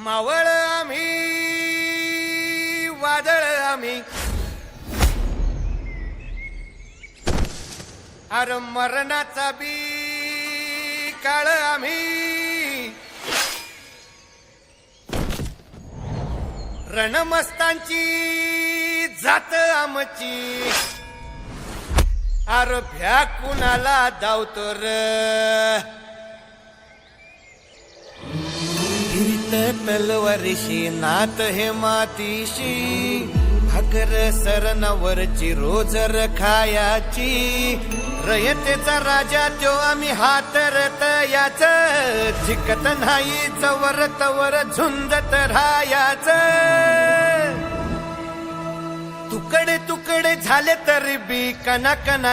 मावळ आम्ही वादळ आम्ही अरे मरणाचा बी काळ आम्ही रणमस्तांची जात आमची अरे भ्या कुणाला धावतो र तलवारीशी नात हे मातीशी भाकर सरणावरची रोजर खायाची रयतेचा राजा त्यो आम्ही हातरत याच जिकत नाही चवर तवर झुंजत राहायाच तुकडे तुकडे झाले तरी बी कना कना